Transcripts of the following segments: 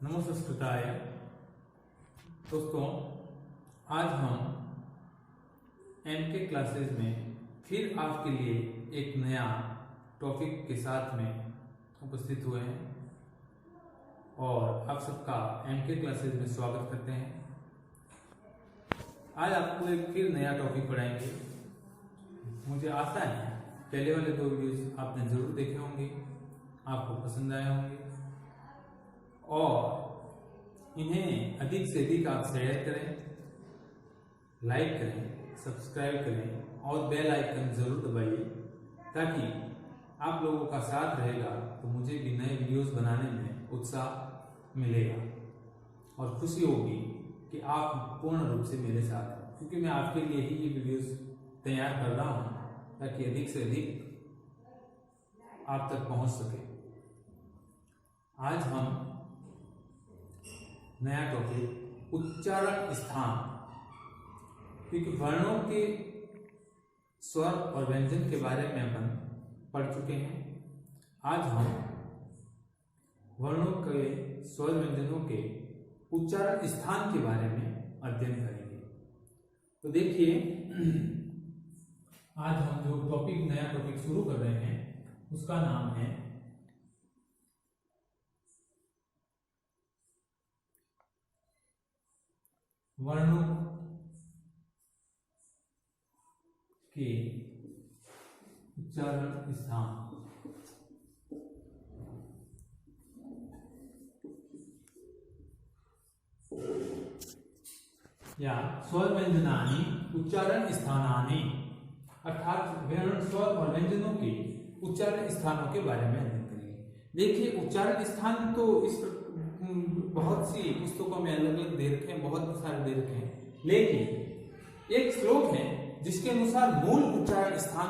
नमस्कृताय। दोस्तों, आज हम एमके क्लासेस में फिर आपके लिए एक नया टॉपिक के साथ में उपस्थित हुए हैं और आप सबका एमके क्लासेस में स्वागत करते हैं। आज आपको एक फिर नया टॉपिक पढ़ाएंगे। मुझे आशा है पहले वाले 2 वीडियोस आपने जरूर देखे होंगे, आपको पसंद आए होंगे और इन्हें अधिक से अधिक आप शेयर करें, लाइक करें, सब्सक्राइब करें और बेल आइकन जरूर दबाइए ताकि आप लोगों का साथ रहेगा तो मुझे भी नए वीडियोस बनाने में उत्साह मिलेगा और खुशी होगी कि आप पूर्ण रूप से मेरे साथ हैं, क्योंकि मैं आपके लिए ही ये वीडियोस तैयार कर रहा हूँ ताकि अधिक से अधिक आप तक पहुंच सके। आज हम नया टॉपिक उच्चारण स्थान, क्योंकि वर्णों के स्वर और व्यंजन के बारे में अपन पढ़ चुके हैं। आज हम वर्णों के स्वर व्यंजनों के उच्चारण स्थान के बारे में अध्ययन करेंगे। तो देखिए, आज हम जो नया टॉपिक शुरू कर रहे हैं उसका नाम है वर्णों के उच्चारण स्थान या स्वर व्यंजनानि उच्चारण स्थानानि, अर्थात स्वर और व्यंजनों के उच्चारण स्थानों के बारे में अध्ययन करेंगे। देखिए, उच्चारण स्थान तो इस बहुत सी पुस्तकों में अलग अलग दे रखे हैं, बहुत सारे दे रखे हैं, लेकिन एक श्लोक है जिसके अनुसार मूल उच्चारण स्थान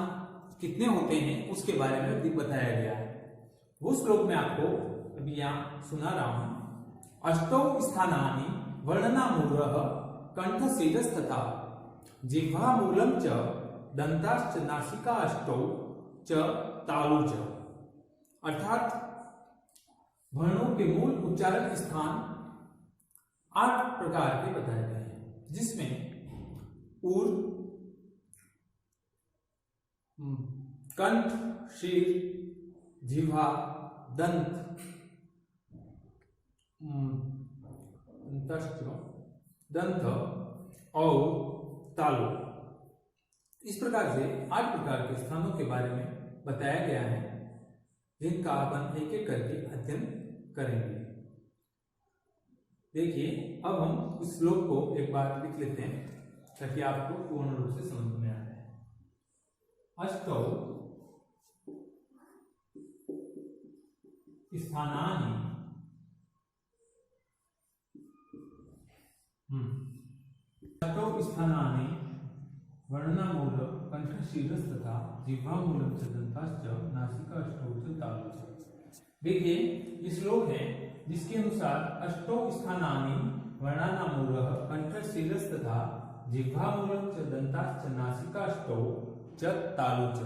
कितने होते हैं उसके बारे में भी बताया गया है। वो श्लोक मैं आपको अभी यहाँ सुना रहा हूं। अष्टौ स्थानानि वर्णनामूलः कंठ शिरस्तथा जिह्वामूलं च दंताश्च नासिकाष्टौ च तालु च, अर्थात वर्णों के मूल उच्चारण स्थान 8 प्रकार के बताए गए हैं, जिसमें ऊर, कंठ, शीर, जिह्वा, दंत, दंत और तालु, इस प्रकार से 8 प्रकार के स्थानों के बारे में बताया गया है, जिनका अपन एक एक करके अध्ययन करेंगे। देखिए, अब हम इस श्लोक को एक बार लिख लेते हैं ताकि आपको पूर्ण रूप से समझ में आ जाए। अष्टौ स्थानानि अष्टौ स्थानानि वर्णनामूल कंठ शिरस्तथा जिह्वामूलं च दंताश्च नासिकाष्टौ च तालु च। देखिए, ये श्लोक है जिसके अनुसार अष्टौ स्थानानि वर्णनामूलः कंठ शिरस्तथा जिह्वामूलं च दंताश्च नासिकाष्टौ च तालु च,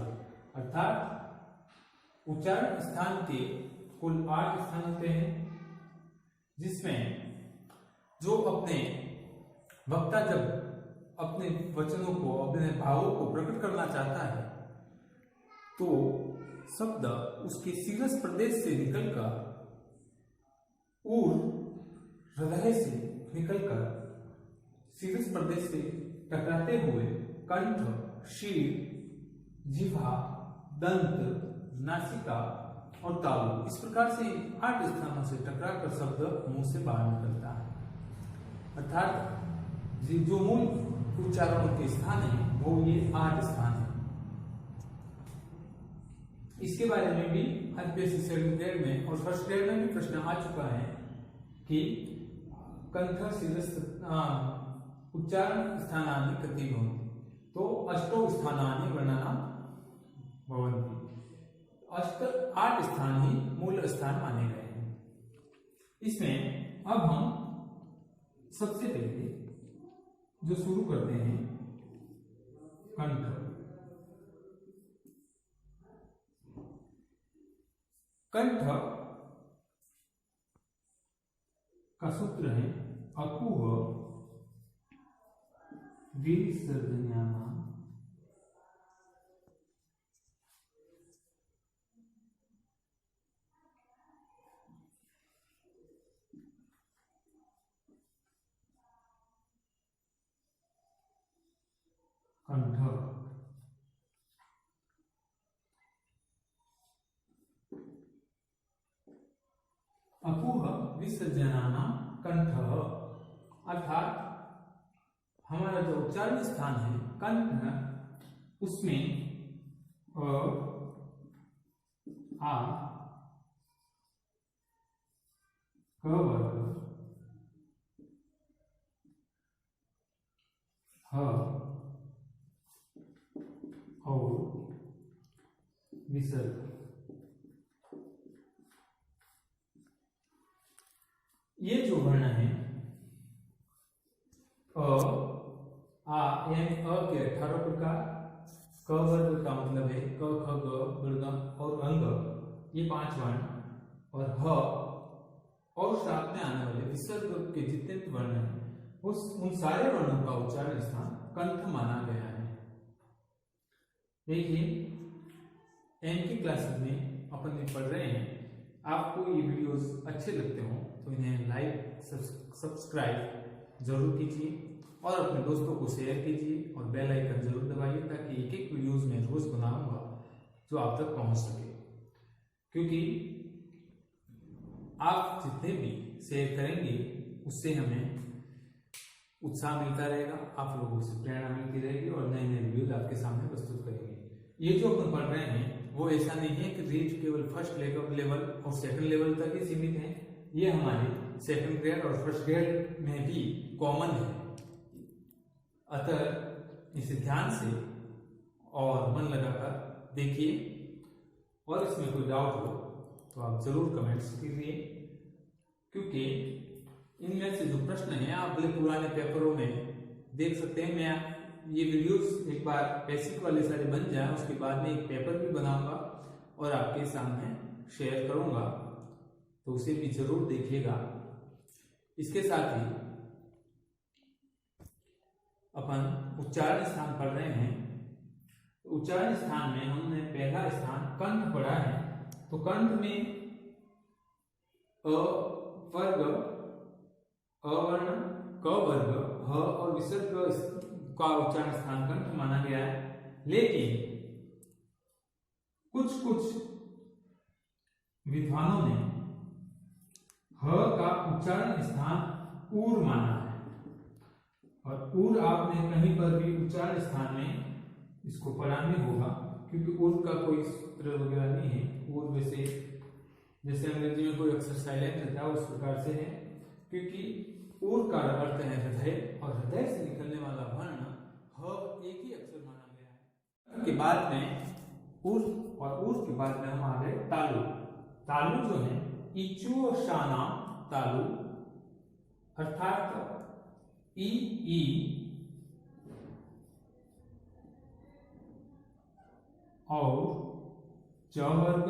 अर्थात उच्चारण स्थान के कुल 8 स्थान होते हैं, जिसमें जो अपने वक्ता जब अपने वचनों को, अपने भावों को प्रकट करना चाहता है तो शब्द उसके शिरस प्रदेश से निकलकर और हृदय से निकलकर शिरस प्रदेश से टकराते हुए कंठ, शीर, जिह्वा, दंत, नासिका और तालु, इस प्रकार से 8 स्थानों से टकराकर शब्द मुंह से बाहर निकलता है। अर्थात जो मूल उच्चारणों के स्थान है वो ये 8 स्थान है। इसके बारे में भी एमपीएससी सेकंड ग्रेड में और फर्स्ट ग्रेड में भी प्रश्न आ चुका है कि कंठ शिरस्त उच्चारण स्थानानि कति भवन्ति, तो अष्टौ स्थानानि वर्णनाम भवन्ति। 8 स्थान ही मूल स्थान माने गए हैं। इसमें अब हम सबसे पहले जो शुरू करते हैं कंठ। कंठ का सूत्र है अकुह विसर्जनानां कंठ। अकुह विसर्जनानां कंठ, अर्थात हमारा जो उच्चारण स्थान है कंठ, उसमें अ, आ, क वर्ग, ह और विसर्ग, ये जो वर्ण है अ, आ यानी अ के 18 प्रकार, क वर्ग का मतलब है क ख ग गुणगम और अंग, ये 5 वर्ण, और ह और साथ में आने वाले विसर्ग के जितने भी वर्ण हैं उन सारे वर्णों का उच्चारण स्थान कंठ माना गया है। देखिए एम की क्लासेस में अपन ये पढ़ रहे हैं, आपको ये वीडियोस अच्छे लगते हो तो इन्हें लाइक सब्सक्राइब जरूर कीजिए और अपने दोस्तों को शेयर कीजिए और बेल आइकन जरूर दबाइए ताकि एक एक वीडियोस में रोज बनाऊंगा जो आप तक पहुंच सके, क्योंकि आप जितने भी शेयर करेंगे उससे हमें उत्साह मिलता रहेगा, आप लोगों से प्रेरणा मिलती रहेगी और नए नए वीडियोज आपके सामने प्रस्तुत करेंगे। ये जो अपन पढ़ रहे हैं वो ऐसा नहीं है कि रीड केवल फर्स्ट लेवल और सेकंड लेवल तक ही सीमित है, ये हमारे सेकंड ग्रेड और फर्स्ट ग्रेड में भी कॉमन है। अतः इसे ध्यान से और मन लगाकर देखिए और इसमें कोई डाउट हो तो आप जरूर कमेंट्स कीजिए, क्योंकि इनमें से जो प्रश्न है आप अपने पुराने पेपरों में देख सकते हैं। मैं ये वीडियोस एक बार बेसिक वाले सारे बन जाए उसके बाद में एक पेपर भी बनाऊंगा और आपके सामने शेयर करूंगा, तो उसे भी जरूर देखिएगा। इसके साथ ही अपन उच्चारण स्थान पढ़ रहे हैं, उच्चारण स्थान में हमने पहला स्थान कंठ पढ़ा है, तो कंठ में अ वर्ग, अवर्ण, क वर्ग, ह और विसर्ग का उच्चारण स्थान कंठ माना गया है, लेकिन कुछ विद्वानों ने ह का उच्चारण स्थान ऊर माना है, और ऊर आपने कहीं पर भी उच्चारण स्थान में इसको पढ़ा नहीं होगा, क्योंकि ऊर का कोई सूत्र वगैरह नहीं है। ऊर वैसे जैसे अंग्रेजी में कोई अक्षर साइलेंट रहता है उस प्रकार से है, क्योंकि ऊर का अर्थ है हृदय और हृदय से निकलने वाला वर्ण ह एक ही अक्षर माना गया है। के बाद में ऊर और ऊर के बाद में हम आ गए तालु। तालु जो है इचुशाना तालु, अर्थात ई और च वर्ग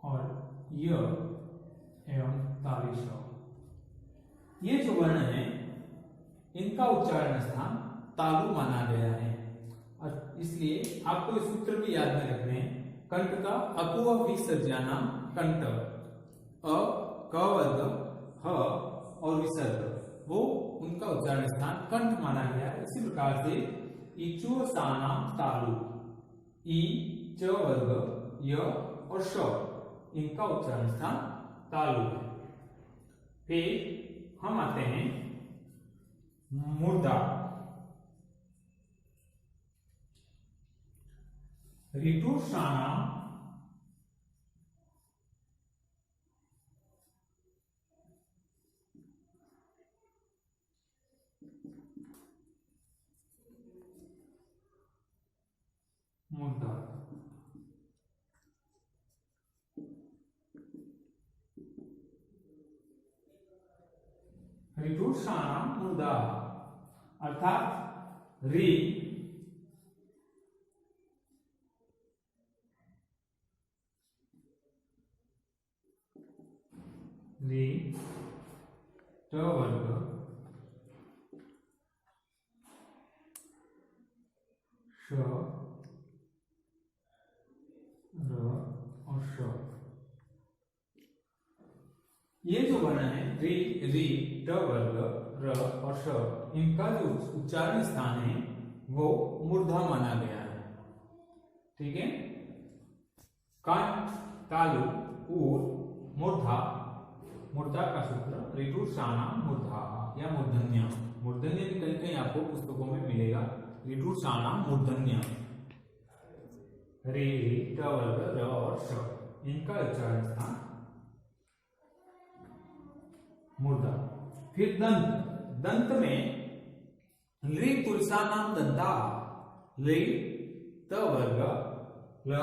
और य एवं तालिश, ये जो वर्ण है इनका उच्चारण स्थान तालु माना गया है, और इसलिए आपको ये सूत्र भी याद में रखने हैं। कंठ का अकुह विसर्जनानां कंठ, अ क वर्ग, ह और विसर्ग, वो उनका उच्चारण स्थान कंठ माना गया है। इसी प्रकार से इचुशानां तालु, ई च वर्ग, य और श, इनका उच्चारण स्थान तालु है। फिर हम आते हैं मुर्दा। ऋतुषाणां मुर्दा, ऋतुषाणां मुर्दा, अर्थात री री ट वर्ग श र और श। ये जो वर्ण है री री ट वर्ग र और श, इनका जो उच्चारण स्थान है वो मूर्धा माना गया है। ठीक है, कंठ, तालु, ऊर, मूर्धा। मूर्धा का सूत्र ऋटुषाणा मूर्धा या मूर्धन्य। मूर्धन्य भी कहीं कहीं आपको पुस्तकों में मिलेगा, ऋटुषाणा मूर्धन्य। रे रे ट वर्ग र और श, इनका उच्चारण स्थान मूर्धा। फिर दंत। दंत में लृ तुलसानाम दंता, लृ त वर्ग ल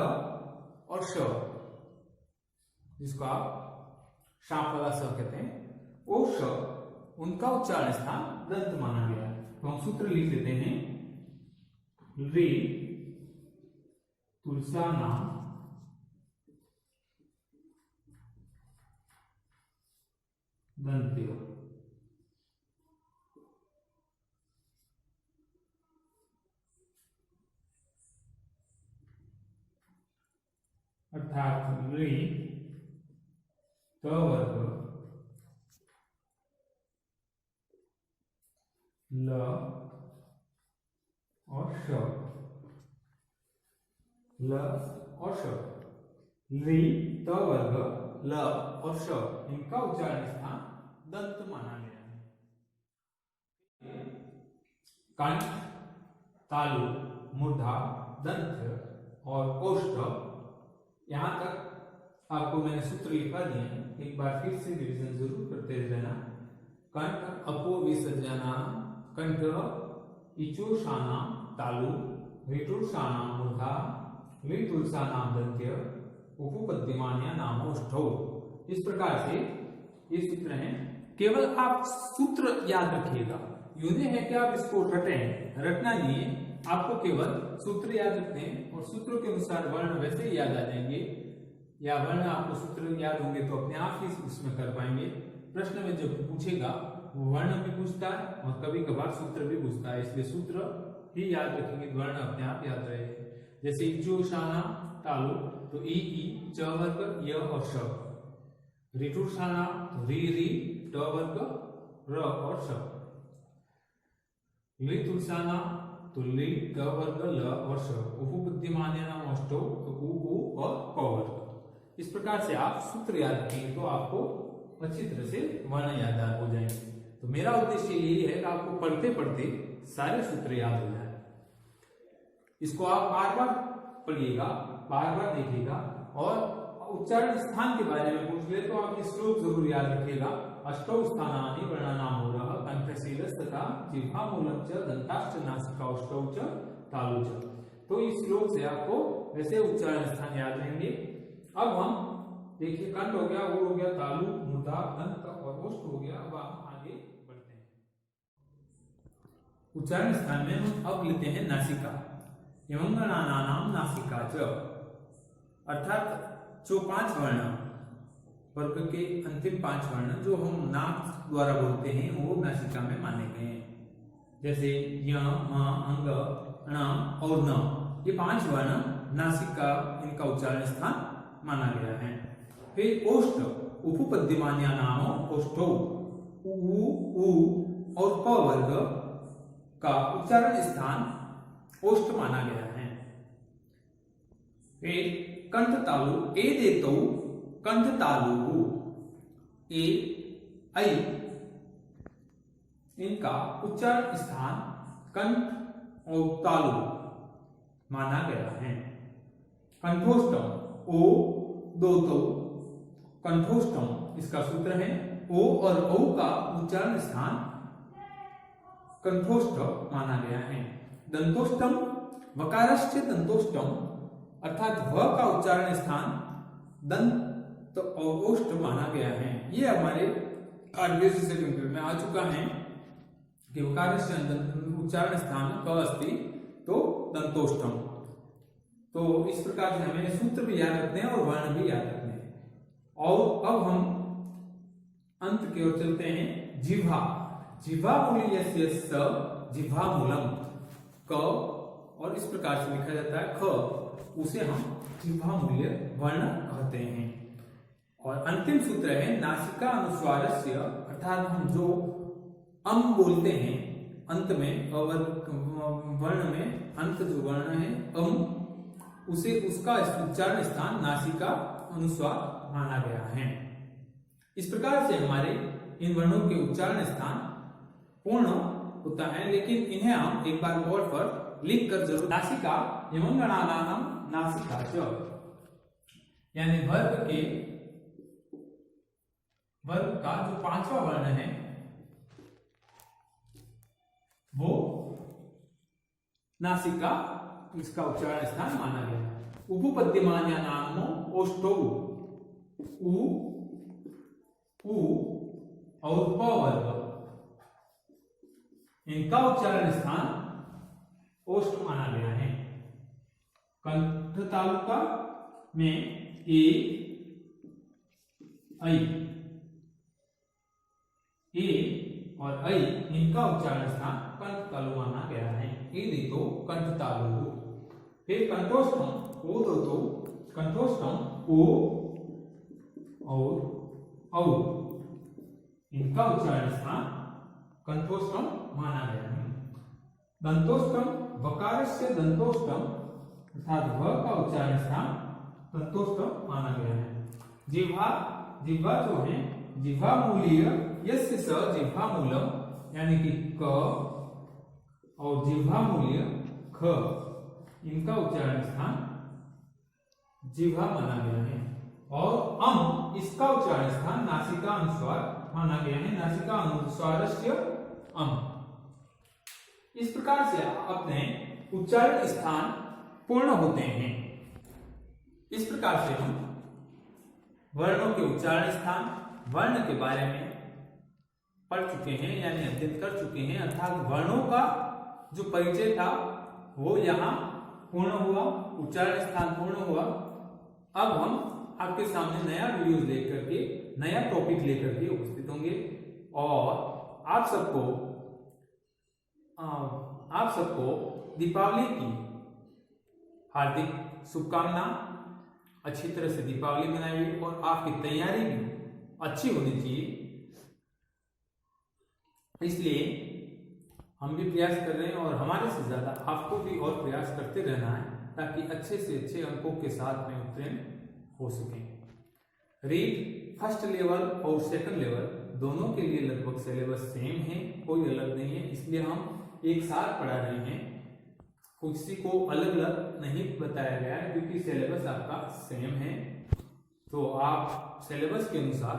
और श, जिसको आप शाप वाला स कहते हैं, वो श, उनका उच्चारण स्थान दंत माना गया है। तो हम सूत्र लिख देते हैं, लृ तुलसानाम दंत्यो, अर्थात लृ त वर्ग ल और श, ल और श, लृ त वर्ग ल और श, इनका उच्चारण स्थान दंत माना गया है। कंठ, तालु, मूर्धा, दंत और ओष्ठ, यहां तक आपको मैंने सूत्र लिखा दिए हैं, एक बार फिर से रिवीजन जरूर करते रहना। कंठ अपो विसर्जना, कंठ इचोषाना तालु, ऋटुषाना मूर्धा, लृतुलसाना दंत्य, उपपद्यमान्या नामोष्ठौ। इस प्रकार से ये सूत्र हैं। केवल आप सूत्र याद रखिएगा, यूं नहीं है कि आप इसको रटें, रटना नहीं है, आपको केवल सूत्र याद रखते हैं और सूत्रों के अनुसार वर्ण वैसे ही याद आ जाएंगे, या वर्ण आपको सूत्र याद होंगे तो अपने आप ही उसमें कर पाएंगे। प्रश्न में जब पूछेगा वो वर्ण भी पूछता है और कभी कभार सूत्र भी पूछता है, इसलिए सूत्र ही याद रखेंगे, वर्ण अपने आप याद रहेंगे। जैसे इचोषाना तालु तो ई च वर्ग य और श, ऋटुषाना तो री री ट वर्ग र और श, लृतुलसाना तो लृ ट वर्ग ल और श, उपपद्यमान्या नामोष्ठौ तो उ और क वर्ग। इस प्रकार से आप सूत्र याद रखेंगे तो आपको अच्छी तरह से वर्ण याद हो जाएंगे। तो मेरा उद्देश्य यही है कि आपको पढ़ते पढ़ते सारे सूत्र याद हो जाए। इसको आप बार बार पढ़िएगा, बार बार देखिएगा, और उच्चारण स्थान के बारे में पूछ ले तो आप ये श्लोक जरूर याद रखिएगा। अष्टौ स्थानानि वर्णानामूलः कंठशीलः तथा जिह्वामूलं च दन्ताश्च नासिकाष्टौ च तालु च। तो इस श्लोक से आपको वैसे उच्चारण स्थान याद रहेंगे। अब हम देखिए, कंठ हो गया, ऊर हो गया, तालु, मूर्धा, दंत और ओष्ठ हो गया। अब हम आगे बढ़ते हैं। उच्चारण स्थान में हम अब लेते हैं नासिका। यमंगणानानाम नासिका च, अर्थात जो 5 वर्ण वर्ग के अंतिम 5 वर्ण जो हम नाक द्वारा बोलते हैं वो नासिका में माने गए हैं। जैसे य, म, अंग, ण और न, ये 5 वर्ण नासिका, इनका उच्चारण स्थान माना गया है। फिर ओष्ठ, उपपद्यमान्या नामो ओष्ठौ, उ और प वर्ग का उच्चारण स्थान ओष्ठ माना गया है। फिर कंठ तालु, ए देतौ कंठ तालु, ए ऐ, इनका उच्चारण स्थान कंठ और तालु माना गया है। कंठोष्टम, ओ दोतो कंठोष्टम, इसका सूत्र है ओ और औ का उच्चारण स्थान कंठोष्ठ माना गया है। दंतोष्टम, वकारस्य दंतोष्टम, अर्थात व का उच्चारण स्थान दंत और ओष्ठ माना गया है। ये हमारे आरबीएससी सेकंड में आ चुका है कि वकारस्य उच्चारण स्थान क अस्ति तो दंतोष्टम। तो इस प्रकार से हमें सूत्र भी याद रखते हैं और वर्ण भी याद रखते हैं। और अब हम अंत की ओर चलते हैं। जिह्वा, जिह्वा मूल्यस्य स जिह्वामूलम, क और इस प्रकार से लिखा जाता है ख, उसे हम जिह्वा मूल्य वर्ण कहते हैं। और अंतिम सूत्र है नासिका अनुस्वारस्य, अर्थात हम जो बोलते हैं अंत में, वर्ण में अंत जो वर्ण है उसे उसका उच्चारण स्थान नासिका अनुस्वार माना गया है। इस प्रकार से हमारे इन वर्णों के उच्चारण स्थान पूर्ण होता है, लेकिन इन्हें हम एक बार बोर्ड पर लिख कर जरूर। नासिका यमंगणानाम नासिका च, यानी वर्ग का जो पांचवा वर्ण है वो नासिका, इसका उच्चारण स्थान माना गया है। उपपद्यमान्या नामो ओष्ठौ, उ और प वर्ग, इनका उच्चारण स्थान ओष्ठ माना गया है। कंठ तालुका में ए और ऐ, इनका उच्चारण स्थान कंठ तालु माना गया है। ई तो कंठ तालु। फिर कंठोष्ठम, ओ तो कंठोष्ठम ओ और औ, इनका उच्चारण स्थान कंठोष्ठम माना गया है। दंतोष्ठम, वकारस्य दंतोष्ठम, अर्थात व का उच्चारण स्थान दंतोष्ठम माना गया है। जिह्वा, जिह्वा जो है जिह्वा मूल्य यस्य स जिह्वा मूलम, यानी कि क और जिह्वा मूल्य ख, इनका उच्चारण स्थान जिह्वा माना गया है। और इसका उच्चारण स्थान नासिका अनुस्वार माना गया है। नासिका अनुस्वारस्य इस प्रकार से अपने उच्चारण स्थान पूर्ण होते हैं। इस प्रकार से हम वर्णों के उच्चारण स्थान, वर्ण के बारे में पढ़ चुके हैं, यानी अध्ययन कर चुके हैं। अर्थात वर्णों का जो परिचय था वो यहाँ पूर्ण हुआ, उच्चारण स्थान पूर्ण हुआ। अब हम आपके सामने नया वीडियो लेकर के, नया टॉपिक लेकर के उपस्थित होंगे और आप सबको दीपावली की हार्दिक शुभकामना। अच्छी तरह से दीपावली मनाइए और आपकी तैयारी भी अच्छी होनी चाहिए, इसलिए हम भी प्रयास कर रहे हैं और हमारे से ज्यादा आपको भी और प्रयास करते रहना है, ताकि अच्छे से अच्छे अंकों के साथ में उत्तीर्ण हो सकें। रीड फर्स्ट लेवल और सेकंड लेवल दोनों के लिए लगभग सिलेबस सेम है, कोई अलग नहीं है, इसलिए हम एक साथ पढ़ा रहे हैं। किसी को अलग अलग नहीं बताया गया है, क्योंकि सिलेबस आपका सेम है। तो आप सिलेबस के अनुसार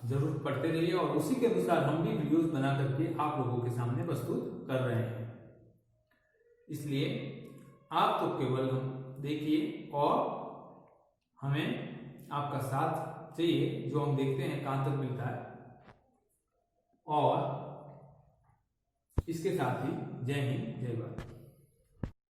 जरूर पढ़ते रहिए और उसी के अनुसार हम भी वीडियोस बना करके आप लोगों के सामने प्रस्तुत कर रहे हैं। इसलिए आप तो केवल देखिए और हमें आपका साथ चाहिए, जो हम देखते हैं कहां तक मिलता है। और इसके साथ ही जय हिंद, जय भारत।